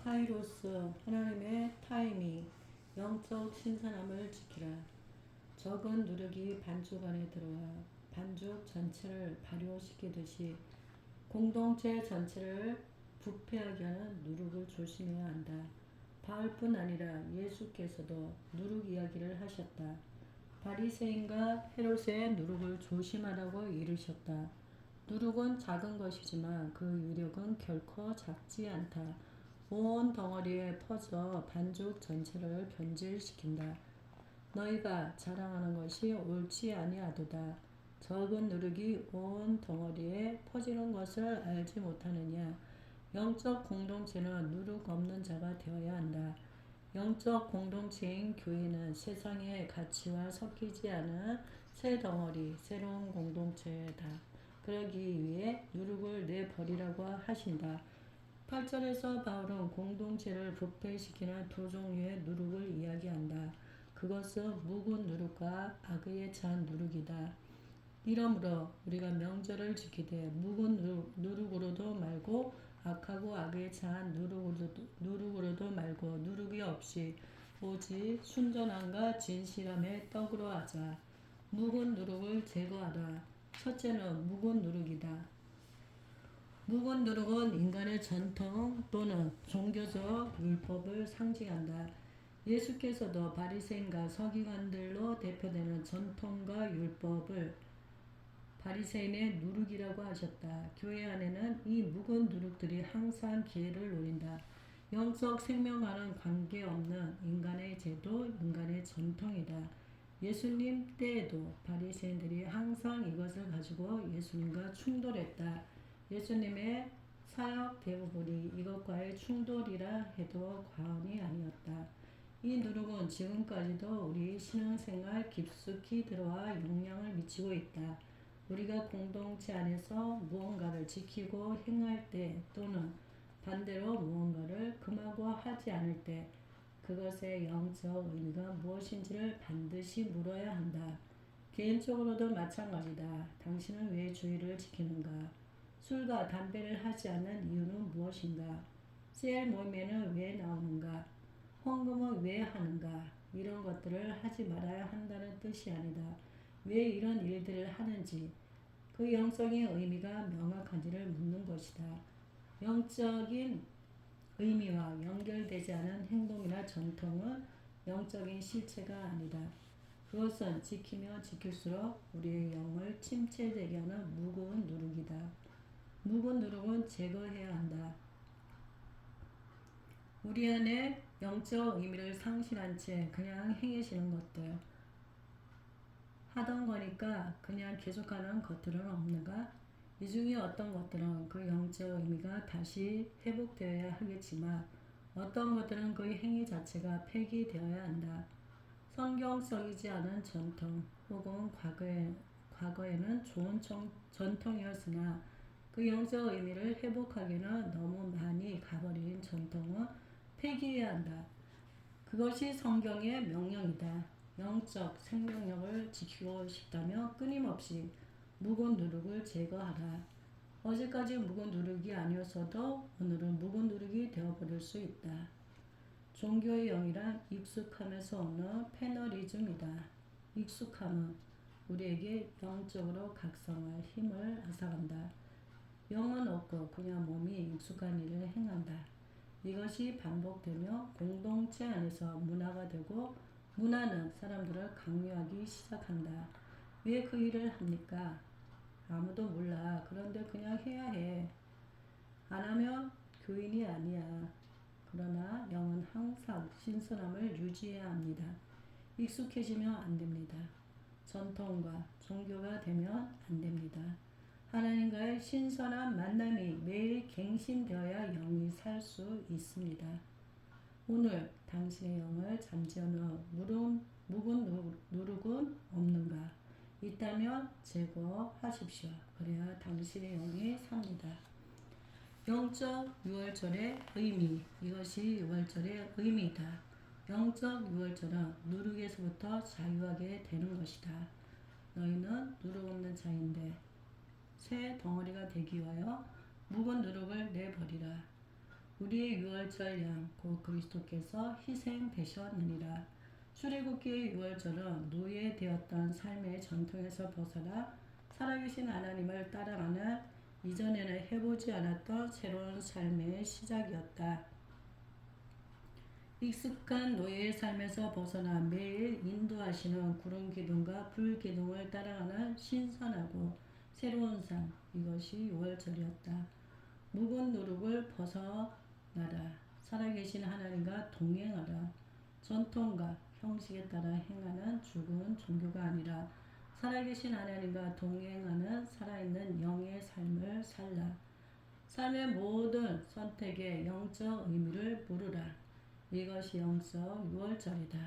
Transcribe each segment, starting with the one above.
카이로스, 하나님의 타임이 영적 신선함을 지키라. 적은 누룩이 반죽 안에 들어와 반죽 전체를 발효시키듯이 공동체 전체를 부패하게 하는 누룩을 조심해야 한다. 바울뿐 아니라 예수께서도 누룩 이야기를 하셨다. 바리새인과 헤롯의 누룩을 조심하라고 이르셨다. 누룩은 작은 것이지만 그 위력은 결코 작지 않다. 온 덩어리에 퍼져 반죽 전체를 변질시킨다. 너희가 자랑하는 것이 옳지 아니하도다. 적은 누룩이 온 덩어리에 퍼지는 것을 알지 못하느냐. 영적 공동체는 누룩 없는 자가 되어야 한다. 영적 공동체인 교회는 세상의 가치와 섞이지 않은 새 덩어리, 새로운 공동체다. 그러기 위해 누룩을 내버리라고 하신다. 8절에서 바울은 공동체를 부패시키는 두 종류의 누룩을 이야기한다. 그것은 묵은 누룩과 악의에 찬 누룩이다. 이러므로 우리가 명절을 지키되 묵은 누룩으로도 말고 악하고 악에 찬 누룩으로도 말고 누룩이 없이 오직 순전함과 진실함의 떡으로 하자. 묵은 누룩을 제거하라. 첫째는 묵은 누룩이다. 묵은 누룩은 인간의 전통 또는 종교적 율법을 상징한다. 예수께서도 바리새인과 서기관들로 대표되는 전통과 율법을 바리새인의 누룩이라고 하셨다. 교회 안에는 이 묵은 누룩들이 항상 기회를 노린다. 영적 생명과는 관계없는 인간의 제도, 인간의 전통이다. 예수님 때에도 바리새인들이 항상 이것을 가지고 예수님과 충돌했다. 예수님의 사역 대부분이 이것과의 충돌이라 해도 과언이 아니었다. 이 누룩은 지금까지도 우리 신앙생활 깊숙이 들어와 영향을 미치고 있다. 우리가 공동체 안에서 무언가를 지키고 행할 때 또는 반대로 무언가를 금하고 하지 않을 때 그것의 영적 의미가 무엇인지를 반드시 물어야 한다. 개인적으로도 마찬가지다. 당신은 왜 주의를 지키는가? 술과 담배를 하지 않는 이유는 무엇인가? 셀 모임에는 왜 나오는가? 헌금은 왜 하는가? 이런 것들을 하지 말아야 한다는 뜻이 아니다. 왜 이런 일들을 하는지 그 영적인 의미가 명확한지를 묻는 것이다. 영적인 의미와 연결되지 않은 행동이나 전통은 영적인 실체가 아니다. 그것은 지키면 지킬수록 우리의 영을 침체되게 하는 무거운 누룩이다. 묵은 누룩은 제거해야 한다. 우리 안에 영적 의미를 상실한 채 그냥 행해지는 것들, 하던 거니까 그냥 계속하는 것들은 없는가? 이 중에 어떤 것들은 그 영적 의미가 다시 회복되어야 하겠지만 어떤 것들은 그 행위 자체가 폐기되어야 한다. 성경적이지 않은 전통 혹은 과거에는 좋은 전통이었으나 그 영적 의미를 회복하기는 너무 많이 가버린 전통은 폐기해야 한다. 그것이 성경의 명령이다. 영적 생명력을 지키고 싶다면 끊임없이 묵은 누룩을 제거하라. 어제까지 묵은 누룩이 아니었어도 오늘은 묵은 누룩이 되어버릴 수 있다. 종교의 영이란 익숙함에서 오는 패널리즘이다. 익숙함은 우리에게 영적으로 각성할 힘을 앗아간다. 영은 없고 그냥 몸이 익숙한 일을 행한다. 이것이 반복되며 공동체 안에서 문화가 되고 문화는 사람들을 강요하기 시작한다. 왜 그 일을 합니까? 아무도 몰라. 그런데 그냥 해야 해. 안 하면 교인이 아니야. 그러나 영은 항상 신선함을 유지해야 합니다. 익숙해지면 안 됩니다. 전통과 종교가 되면 안 됩니다. 하나님과의 신선한 만남이 매일 갱신되어야 영이 살 수 있습니다. 오늘 당신의 영을 잠재우는 묵은 누룩은 없는가? 있다면 제거하십시오. 그래야 당신의 영이 삽니다. 영적 유월절의 의미, 이것이 유월절의 의미이다. 영적 유월절은 누룩에서부터 자유하게 되는 것이다. 너희는 누룩 없는 자인데 새 덩어리가 되기 위하여 묵은 누룩을 내버리라. 우리의 유월절 양 곧 그리스도께서 희생되셨느니라. 출애굽기의 유월절은 노예되었던 삶의 전통에서 벗어나 살아계신 하나님을 따라가는 이전에는 해보지 않았던 새로운 삶의 시작이었다. 익숙한 노예의 삶에서 벗어나 매일 인도하시는 구름 기둥과 불 기둥을 따라가는 신선하고 새로운 삶, 이것이 유월절이었다. 묵은 누룩을 벗어나라. 살아계신 하나님과 동행하라. 전통과 형식에 따라 행하는 죽은 종교가 아니라 살아계신 하나님과 동행하는 살아있는 영의 삶을 살라. 삶의 모든 선택에 영적 의미를 물으라. 이것이 영적 유월절이다.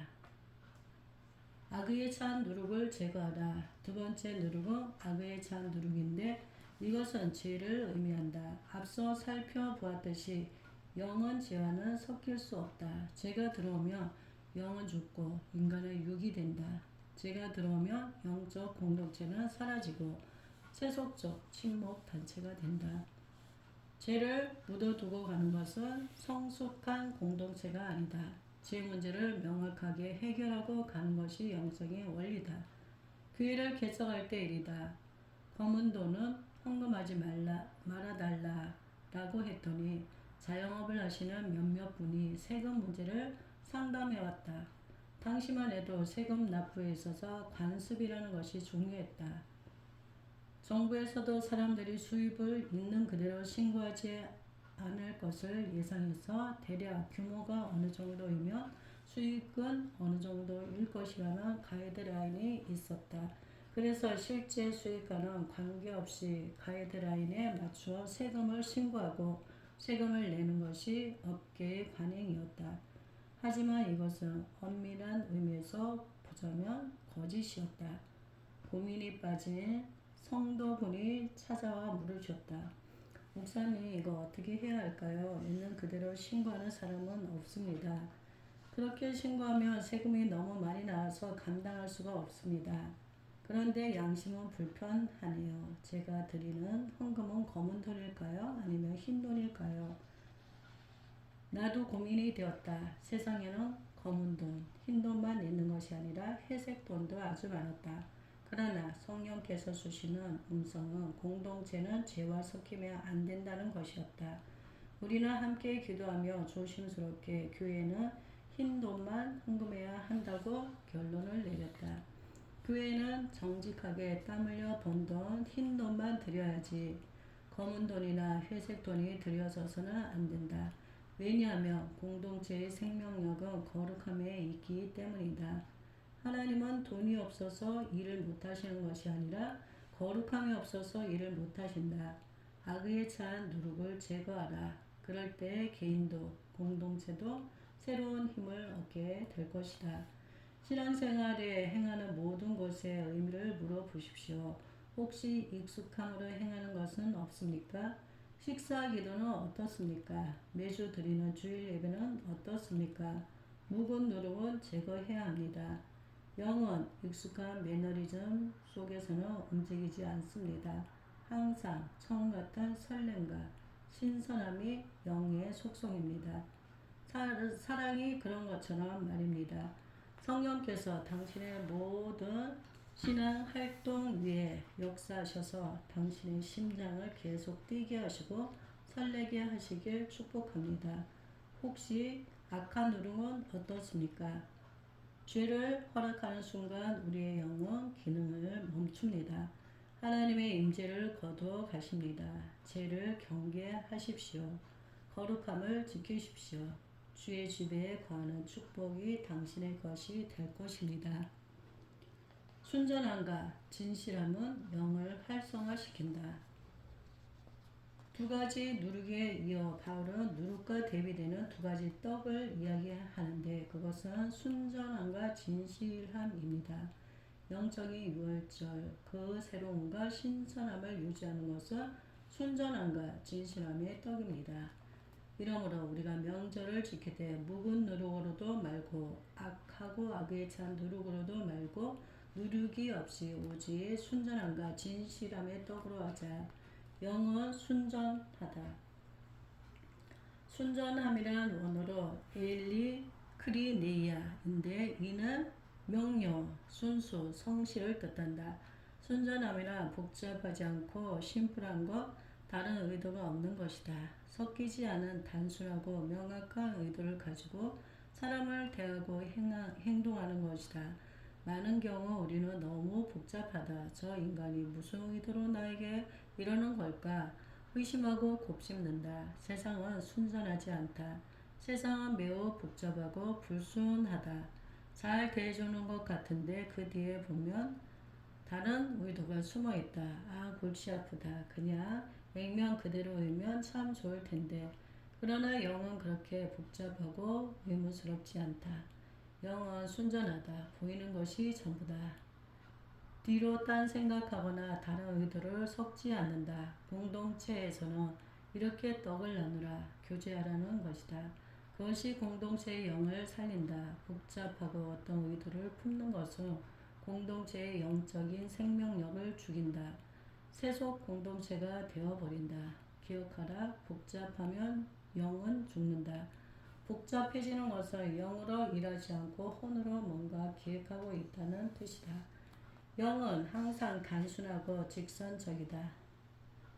악의에 찬 누룩을 제거하라. 두 번째 누룩은 악의에 찬 누룩인데 이것은 죄를 의미한다. 앞서 살펴보았듯이 영은 죄와는 섞일 수 없다. 죄가 들어오면 영은 죽고 인간은 육이 된다. 죄가 들어오면 영적 공동체는 사라지고 세속적 침묵 단체가 된다. 죄를 묻어두고 가는 것은 성숙한 공동체가 아니다. 죄 문제를 명확하게 해결하고 가는 것이 영적인 원리다. 교회를 개척할 때 일이다. 검은 돈은 헌금하지 말아달라라고 했더니 자영업을 하시는 몇몇 분이 세금 문제를 상담해왔다. 당시만 해도 세금 납부에 있어서 관습이라는 것이 중요했다. 정부에서도 사람들이 수입을 있는 그대로 신고하지 않을 것을 예상해서 대략 규모가 어느 정도이면 수익은 어느 정도일 것이라는 가이드라인이 있었다. 그래서 실제 수익과는 관계없이 가이드라인에 맞추어 세금을 신고하고 세금을 내는 것이 업계의 관행이었다. 하지만 이것은 엄밀한 의미에서 보자면 거짓이었다. 고민이 빠진 성도분이 찾아와 물으셨다. 목사님, 이거 어떻게 해야 할까요? 있는 그대로 신고하는 사람은 없습니다. 그렇게 신고하면 세금이 너무 많이 나와서 감당할 수가 없습니다. 그런데 양심은 불편하네요. 제가 드리는 헌금은 검은 돈일까요? 아니면 흰 돈일까요? 나도 고민이 되었다. 세상에는 검은 돈, 흰 돈만 있는 것이 아니라 회색 돈도 아주 많았다. 그러나 성령께서 주시는 음성은 공동체는 죄와 섞이면 안 된다는 것이었다. 우리는 함께 기도하며 조심스럽게 교회는 흰 돈만 헌금해야 한다고 결론을 내렸다. 교회는 정직하게 땀 흘려 번 돈, 흰 돈만 드려야지 검은 돈이나 회색 돈이 들여져서는 안 된다. 왜냐하면 공동체의 생명력은 거룩함에 있기 때문이다. 하나님은 돈이 없어서 일을 못하시는 것이 아니라 거룩함이 없어서 일을 못하신다. 악의에 찬 누룩을 제거하라. 그럴 때 개인도 공동체도 새로운 힘을 얻게 될 것이다. 신앙생활에 행하는 모든 것의 의미를 물어보십시오. 혹시 익숙함으로 행하는 것은 없습니까? 식사 기도는 어떻습니까? 매주 드리는 주일 예배는 어떻습니까? 묵은 누룩은 제거해야 합니다. 영은 익숙한 매너리즘 속에서는 움직이지 않습니다. 항상 처음 같은 설렘과 신선함이 영의 속성입니다. 사랑이 그런 것처럼 말입니다. 성령께서 당신의 모든 신앙 활동 위에 역사하셔서 당신의 심장을 계속 뛰게 하시고 설레게 하시길 축복합니다. 혹시 악한 누룩은 어떻습니까? 죄를 허락하는 순간 우리의 영은 기능을 멈춥니다. 하나님의 임재를 거두어 가십니다. 죄를 경계하십시오. 거룩함을 지키십시오. 주의 지배에 거하는 축복이 당신의 것이 될 것입니다. 순전함과 진실함은 영을 활성화시킨다. 두 가지 누룩에 이어 바울은 누룩과 대비되는 두 가지 떡을 이야기하는데 그것은 순전함과 진실함입니다. 영적인 유월절, 그 새로움과 신선함을 유지하는 것은 순전함과 진실함의 떡입니다. 이러므로 우리가 명절을 지킬 때 묵은 누룩으로도 말고 악하고 악에 찬 누룩으로도 말고 누룩이 없이 오직 순전함과 진실함의 떡으로 하자. 영은 순전하다. 순전함이란 원어로 엘리크리네이아인데 이는 명료, 순수, 성실을 뜻한다. 순전함이란 복잡하지 않고 심플한 것, 다른 의도가 없는 것이다. 섞이지 않은 단순하고 명확한 의도를 가지고 사람을 대하고 행동하는 것이다. 많은 경우 우리는 너무 복잡하다. 저 인간이 무슨 의도로 나에게 이러는 걸까? 의심하고 곱씹는다. 세상은 순전하지 않다. 세상은 매우 복잡하고 불순하다. 잘 대해주는 것 같은데 그 뒤에 보면 다른 의도가 숨어 있다. 아, 골치 아프다. 그냥 액면 그대로이면 참 좋을 텐데. 그러나 영은 그렇게 복잡하고 의무스럽지 않다. 영은 순전하다. 보이는 것이 전부다. 뒤로 딴 생각하거나 다른 의도를 섞지 않는다. 공동체에서는 이렇게 떡을 나누라, 교제하라는 것이다. 그것이 공동체의 영을 살린다. 복잡하고 어떤 의도를 품는 것은 공동체의 영적인 생명력을 죽인다. 세속 공동체가 되어버린다. 기억하라. 복잡하면 영은 죽는다. 복잡해지는 것은 영으로 일하지 않고 혼으로 뭔가 기획하고 있다는 뜻이다. 영은 항상 단순하고 직선적이다.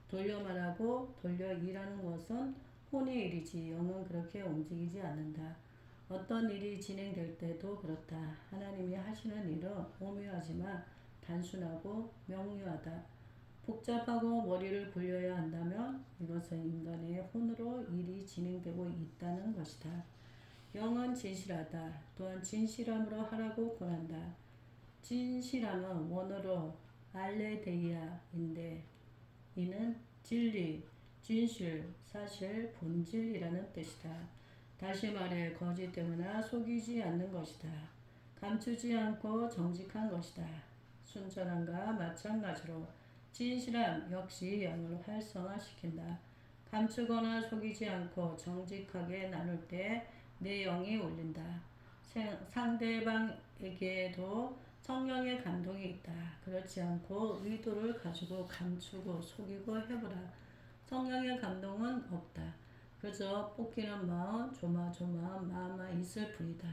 돌려 말하고 돌려 일하는 것은 혼의 일이지 영은 그렇게 움직이지 않는다. 어떤 일이 진행될 때도 그렇다. 하나님이 하시는 일은 오묘하지만 단순하고 명료하다. 복잡하고 머리를 굴려야 한다면 이것은 인간의 혼으로 일이 진행되고 있다는 것이다. 영은 진실하다. 또한 진실함으로 하라고 권한다. 진실함은 원어로 알레데이아인데 이는 진리, 진실, 사실, 본질이라는 뜻이다. 다시 말해 거짓되거나 속이지 않는 것이다. 감추지 않고 정직한 것이다. 순전함과 마찬가지로 진실함 역시 영을 활성화시킨다. 감추거나 속이지 않고 정직하게 나눌 때 내 영이 울린다. 상대방에게도 성령의 감동이 있다. 그렇지 않고 의도를 가지고 감추고 속이고 해보라. 성령의 감동은 없다. 그저 뽑기는 마음, 조마조마한 마음만 있을 뿐이다.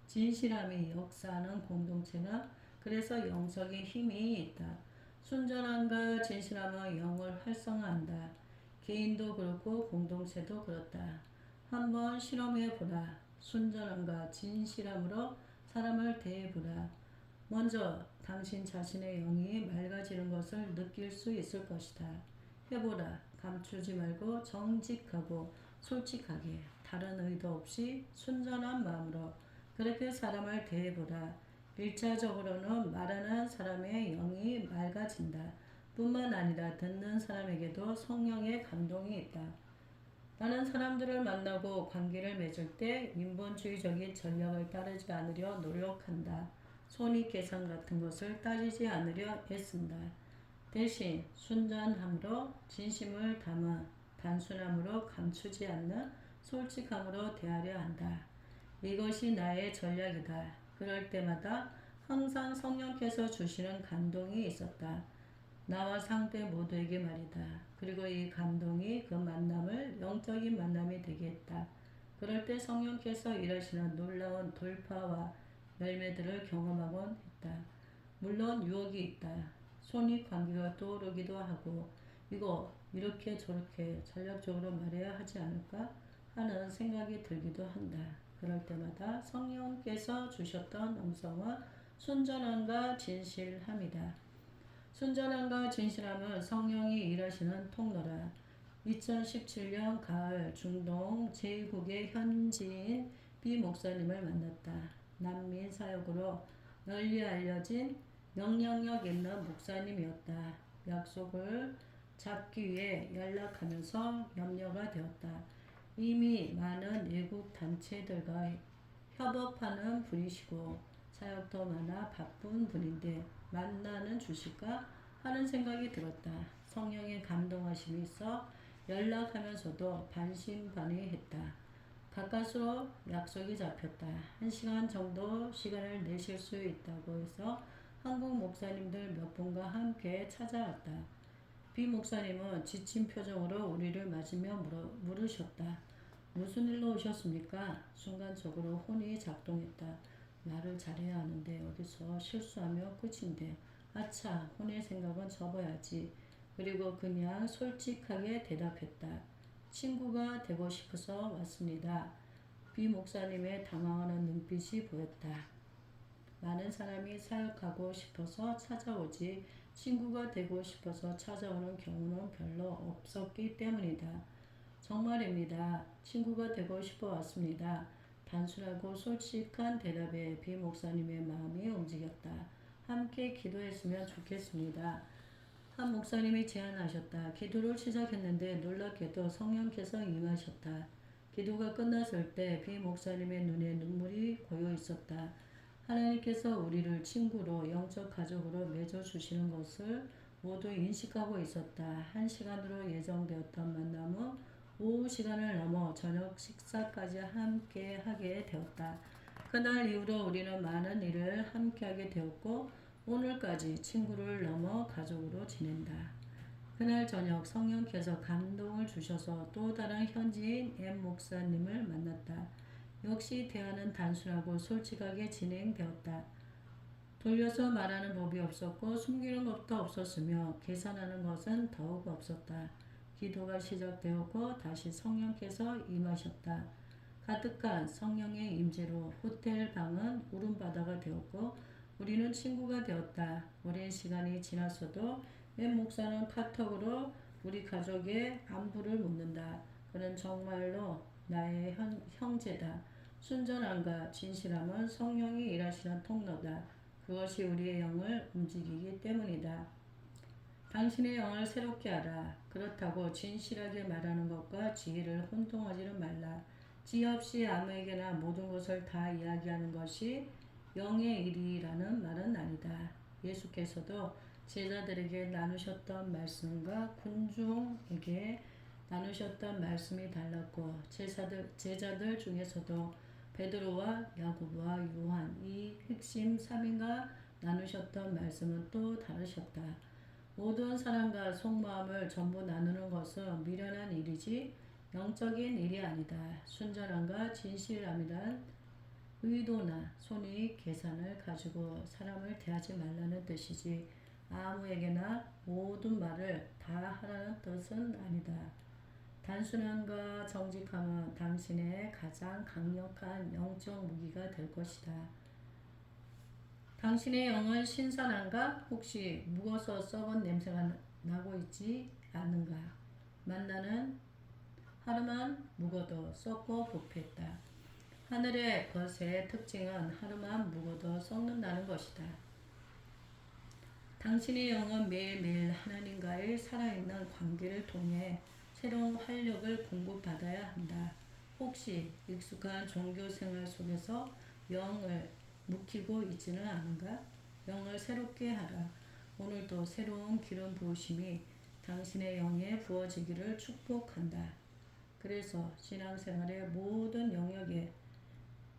진실함이 역사하는 공동체는 그래서 영적인 힘이 있다. 순전함과 진실함은 영을 활성화한다. 개인도 그렇고 공동체도 그렇다. 한번 실험해보라. 순전함과 진실함으로 사람을 대해보라. 먼저 당신 자신의 영이 맑아지는 것을 느낄 수 있을 것이다. 해보라. 감추지 말고 정직하고 솔직하게 다른 의도 없이 순전한 마음으로 그렇게 사람을 대해보라. 1차적으로는 말하는 사람의 영이 맑아진다. 뿐만 아니라 듣는 사람에게도 성령의 감동이 있다. 나는 사람들을 만나고 관계를 맺을 때 인본주의적인 전략을 따르지 않으려 노력한다. 손익계산 같은 것을 따지지 않으려 애쓴다. 대신 순전함으로 진심을 담아 단순함으로 감추지 않는 솔직함으로 대하려 한다. 이것이 나의 전략이다. 그럴 때마다 항상 성령께서 주시는 감동이 있었다. 나와 상대 모두에게 말이다. 그리고 이 감동이 그 만남을 영적인 만남이 되게 했다. 그럴 때 성령께서 일하시는 놀라운 돌파와 열매들을 경험하곤 했다. 물론 유혹이 있다. 손익관계가 떠오르기도 하고 이거 이렇게 저렇게 전략적으로 말해야 하지 않을까 하는 생각이 들기도 한다. 그럴 때마다 성령께서 주셨던 음성은 순전함과 진실함이다. 순전함과 진실함은 성령이 일하시는 통로라. 2017년 가을 중동 제2국의 현지인 비 목사님을 만났다. 난민 사역으로 널리 알려진 영향력 있는 목사님이었다. 약속을 잡기 위해 연락하면서 염려가 되었다. 이미 많은 외국 단체들과 협업하는 분이시고 사역도 많아 바쁜 분인데 만나는 주실까 하는 생각이 들었다. 성령의 감동하심이 있어 연락하면서도 반신반의했다. 가까스로 약속이 잡혔다. 1시간 정도 시간을 내실 수 있다고 해서 한국 목사님들 몇 분과 함께 찾아왔다. 비 목사님은 지친 표정으로 우리를 맞으며 물으셨다. 무슨 일로 오셨습니까? 순간적으로 혼이 작동했다. 말을 잘해야 하는데 어디서 실수하며 끝인데. 아차, 혼의 생각은 접어야지. 그리고 그냥 솔직하게 대답했다. 친구가 되고 싶어서 왔습니다. 비 목사님의 당황하는 눈빛이 보였다. 많은 사람이 사역하고 싶어서 찾아오지 친구가 되고 싶어서 찾아오는 경우는 별로 없었기 때문이다. 정말입니다. 친구가 되고 싶어 왔습니다. 단순하고 솔직한 대답에 비 목사님의 마음이 움직였다. 함께 기도했으면 좋겠습니다. 한 목사님이 제안하셨다. 기도를 시작했는데 놀랍게도 성령께서 임하셨다. 기도가 끝났을 때 비 목사님의 눈에 눈물이 고여 있었다. 하나님께서 우리를 친구로 영적 가족으로 맺어주시는 것을 모두 인식하고 있었다. 한 시간으로 예정되었던 만남은 오후 시간을 넘어 저녁 식사까지 함께 하게 되었다. 그날 이후로 우리는 많은 일을 함께 하게 되었고 오늘까지 친구를 넘어 가족으로 지낸다. 그날 저녁 성령께서 감동을 주셔서 또 다른 현지인 M 목사님을 만났다. 역시 대화는 단순하고 솔직하게 진행되었다. 돌려서 말하는 법이 없었고 숨기는 것도 없었으며 계산하는 것은 더욱 없었다. 기도가 시작되었고 다시 성령께서 임하셨다. 가득한 성령의 임재로 호텔 방은 울음바다가 되었고 우리는 친구가 되었다. 오랜 시간이 지났어도 맨 목사는 카톡으로 우리 가족의 안부를 묻는다. 그는 정말로 나의 형제다. 순전함과 진실함은 성령이 일하시는 통로다. 그것이 우리의 영을 움직이기 때문이다. 당신의 영을 새롭게 하라. 그렇다고 진실하게 말하는 것과 지혜를 혼동하지는 말라. 지혜 없이 아무에게나 모든 것을 다 이야기하는 것이 영의 일이라는 말은 아니다. 예수께서도 제자들에게 나누셨던 말씀과 군중에게 나누셨던 말씀이 달랐고 제자들 중에서도 베드로와 야고보와 요한 이 핵심 3인과 나누셨던 말씀은 또 다르셨다. 모든 사람과 속마음을 전부 나누는 것은 미련한 일이지 영적인 일이 아니다. 순전함과 진실함이란 의도나 손익 계산을 가지고 사람을 대하지 말라는 뜻이지 아무에게나 모든 말을 다 하라는 뜻은 아니다. 단순함과 정직함은 당신의 가장 강력한 영적 무기가 될 것이다. 당신의 영은 신선한가? 혹시 묵어서 썩은 냄새가 나고 있지 않는가? 만나는 하루만 묵어도 썩고 부패했다. 하늘의 것의 특징은 하루만 묵어도 썩는다는 것이다. 당신의 영은 매일매일 하나님과의 살아있는 관계를 통해 새로운 활력을 공급받아야 한다. 혹시 익숙한 종교생활 속에서 영을 묵히고 있지는 않은가? 영을 새롭게 하라. 오늘도 새로운 기름 부으심이 당신의 영에 부어지기를 축복한다. 그래서 신앙생활의 모든 영역에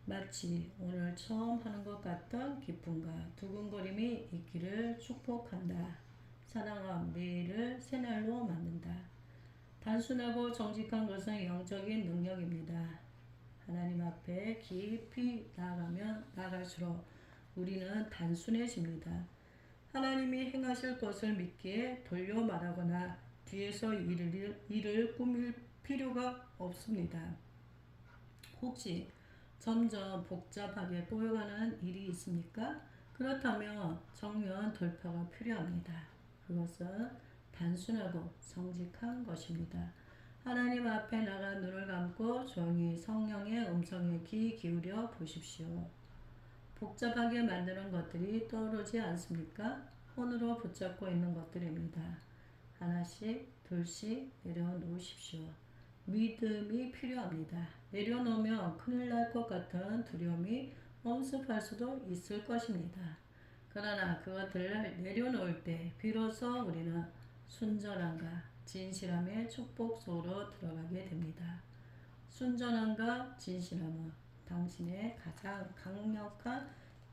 마치 오늘 처음 하는 것 같던 기쁨과 두근거림이 있기를 축복한다. 사랑은 매일을 새날로 만든다. 단순하고 정직한 것은 영적인 능력입니다. 하나님 앞에 깊이 나아가면 나갈수록 우리는 단순해집니다. 하나님이 행하실 것을 믿기에 돌려 말하거나 뒤에서 일을 꾸밀 필요가 없습니다. 혹시 점점 복잡하게 꼬여가는 일이 있습니까? 그렇다면 정면 돌파가 필요합니다. 그것은 단순하고 정직한 것입니다. 하나님 앞에 나가 눈을 감고 조용히 성령의 음성에 귀 기울여 보십시오. 복잡하게 만드는 것들이 떠오르지 않습니까? 손으로 붙잡고 있는 것들입니다. 하나씩 둘씩 내려놓으십시오. 믿음이 필요합니다. 내려놓으면 큰일 날 것 같은 두려움이 엄습할 수도 있을 것입니다. 그러나 그것들을 내려놓을 때 비로소 우리는 순전함과 진실함의 축복 속으로 들어가게 됩니다. 순전함과 진실함은 당신의 가장 강력한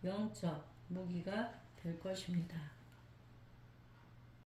영적 무기가 될 것입니다.